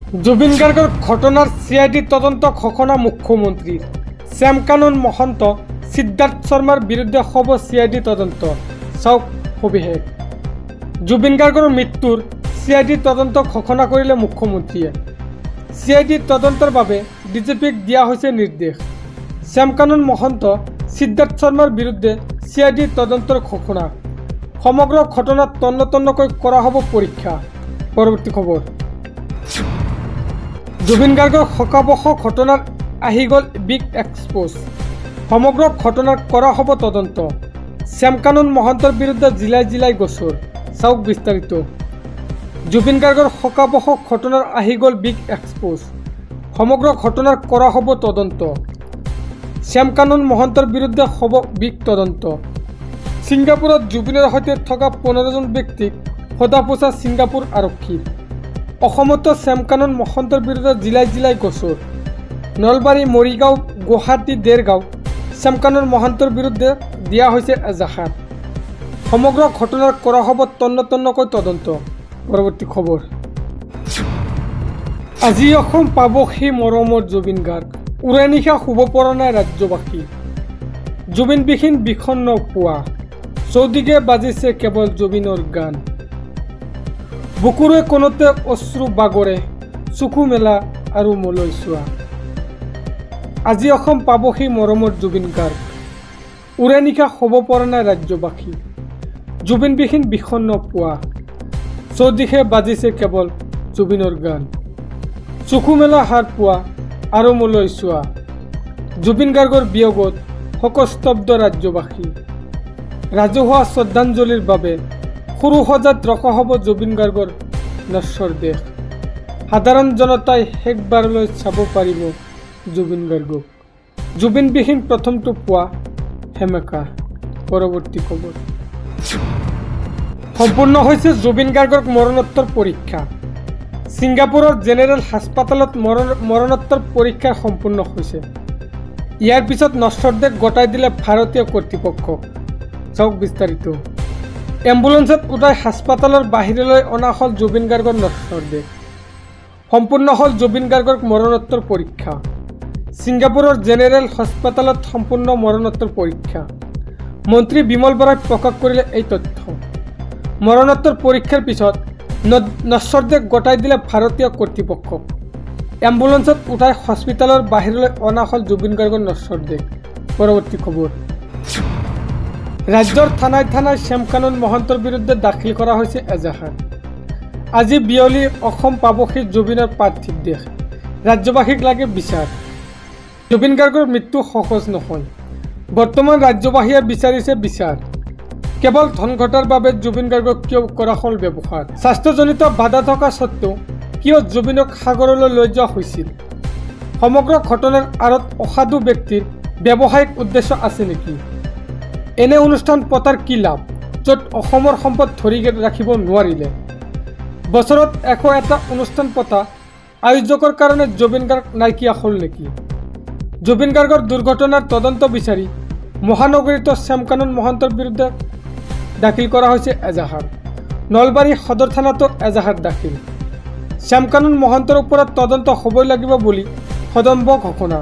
জুবিন গাৰ্গৰ ঘটনাৰ CID তদন্ত ঘোষণা মুখ্যমন্ত্ৰীৰ। শ্যামকানুন মহন্ত সিদ্ধাৰ্থ শৰ্মাৰ বিৰুদ্ধে হ'ব CID তদন্ত। চাওক সবিশেষ। জুবিন গাৰ্গৰ মৃত্যুৰ CID তদন্ত ঘোষণা কৰিলে মুখ্যমন্ত্ৰীয়ে। CID তদন্তৰ বাবে DGPক দিয়া হৈছে নিৰ্দেশ। শ্যামকানুন মহন্ত সিদ্ধাৰ্থ শৰ্মাৰ বিৰুদ্ধে CID তদন্তৰ ঘোষণা। সমগ্ৰ ঘটনাত তন্ন কৰা হ'ব পৰীক্ষা। পৰৱৰ্তী খবৰ। জুবিন গাৰ্গৰ শোকাবহ ঘটনাৰ আহি গ'ল বিগ এক্সপ'জ। সমগ্ৰ ঘটনাৰ কৰা হ'ব তদন্ত। শ্যামকানুন মহন্তৰ বিৰুদ্ধে জিলাই গোচৰ। চাওক বিস্তাৰিত। জুবিন গাৰ্গৰ শোকাবহ ঘটনাৰ আহি গ'ল বিগ এক্সপ'জ। সমগ্ৰ ঘটনাৰ কৰা হ'ব তদন্ত। শ্যামকানুন মহন্তৰ বিৰুদ্ধে হ'ব বিগ তদন্ত। ছিংগাপুৰত জুবিনৰ সৈতে থকা 15জন ব্যক্তিক সোধা-পোছা ছিংগাপুৰ আৰক্ষীৰ। অসমতো শ্যামকানুন মহন্তৰ বিৰুদ্ধে জিলাই গোচৰ। নলবাৰী, মৰিগাঁও, গুৱাহাটী, দেৰগাঁও শ্যামকানুন মহন্তৰ বিৰুদ্ধে দিয়া হৈছে এজাহাৰ। সমগ্ৰ ঘটনাৰ কৰা হ'ব তন্নকৈ তদন্ত। পৰৱৰ্তী খবৰ। আজি অসম পাবহি মৰমৰ জুবিন গাৰ্গ। উৰে নিশা শুব পৰা নাই ৰাজ্যবাসী। জুবিনবিহীন বিষণ্ণ পুৱা। চৌদিশে বাজিছে কেৱল জুবিনৰ গান। বুকুৰে কোনোতে অশ্ৰু বাগৰে। চকু মেলা আৰু মোলৈ চোৱা। আজি অসম পাবহি মৰমৰ জুবিন গাৰ্গ। উৰে নিশা শুব পৰা নাই ৰাজ্যবাসী। জুবিনবিহীন বিষণ্ণ পুৱা। চৌদিশে বাজিছে কেৱল জুবিনৰ গান। চকু মেলা হাৰ পোৱা আৰু মোলৈ চোৱা। জুবিন গাৰ্গৰ বিয়োগত শোকস্তব্ধ ৰাজ্যবাসী। ৰাজহুৱা শ্ৰদ্ধাঞ্জলিৰ বাবে সৰু সজাত ৰখা হ'ব জুবিন গাৰ্গৰ নশ্বৰ দেশ। সাধাৰণ জনতাই শেষবাৰলৈ চাব পাৰিব জুবিন গাৰ্গক। জুবিনবিহীন প্ৰথমটো পুৱা সেমেকা। পৰৱৰ্তী খবৰ। সম্পূৰ্ণ হৈছে জুবিন গাৰ্গৰ মৰণোত্তৰ পৰীক্ষা। ছিংগাপুৰৰ জেনেৰেল হাস্পাতালত মৰণোত্তৰ পৰীক্ষা সম্পূৰ্ণ হৈছে। ইয়াৰ পিছত নশ্বৰ দেহ গতাই দিলে ভাৰতীয় কৰ্তৃপক্ষক। চাওক বিস্তাৰিত। এম্বুলেন্সত উঠাই হাস্পাতালৰ বাহিৰলৈ অনা হ'ল জুবিন গাৰ্গৰ নশ্বৰ দেহ। সম্পূৰ্ণ হ'ল জুবিন গাৰ্গৰ মৰণোত্তৰ পৰীক্ষা। ছিংগাপুৰৰ জেনেৰেল হাস্পাতালত সম্পূৰ্ণ মৰণোত্তৰ পৰীক্ষা। মন্ত্ৰী বিমল বৰাই প্ৰকাশ কৰিলে এই তথ্য। মৰণোত্তৰ পৰীক্ষাৰ পিছত নশ্বৰ দেহ গতাই দিলে ভাৰতীয় কৰ্তৃপক্ষক। এম্বুলেন্সত উঠাই হস্পিতালৰ বাহিৰলৈ অনা হ'ল জুবিন গাৰ্গৰ নশ্বৰ দেহ। পৰৱৰ্তী খবৰ। ৰাজ্যৰ থানাই শ্যামকানুন মহন্তৰ বিৰুদ্ধে দাখিল কৰা হৈছে এজাহাৰ। আজি বিয়লি অসম পাবহি জুবিনৰ পাৰ্থিৱ দেহ। ৰাজ্যবাসীক লাগে বিচাৰ। জুবিন গাৰ্গৰ মৃত্যু সহজ নহয়। বৰ্তমান ৰাজ্যবাসীয়ে বিচাৰিছে বিচাৰ। কেৱল ধন ঘটাৰ বাবে জুবিন গাৰ্গক কিয় কৰা হ'ল ব্যৱহাৰ? স্বাস্থ্যজনিত বাধা থকা স্বত্বেও কিয় জুবিনক সাগৰলৈ লৈ যোৱা হৈছিল? সমগ্ৰ ঘটনাৰ আঁৰত অসাধু ব্যক্তিৰ ব্যৱসায়িক উদ্দেশ্য আছে নেকি? এনে অনুষ্ঠান পতাৰ কি লাভ, য'ত অসমৰ সম্পদ ধৰি ৰাখিব নোৱাৰিলে? বছৰত 101টা অনুষ্ঠান পতা আয়োজকৰ কাৰণে জুবিন গাৰ্গ নাইকিয়া হ'ল নেকি? জুবিন গাৰ্গৰ দুৰ্ঘটনাৰ তদন্ত বিচাৰি মহানগৰীত শ্যামকানুন মহন্তৰ বিৰুদ্ধে দাখিল কৰা হৈছে এজাহাৰ। নলবাৰী সদৰ থানাতো এজাহাৰ দাখিল। শ্যামকানুন মহন্তৰ ওপৰত তদন্ত হ'বই লাগিব বুলি সদম্ভ ঘোষণা।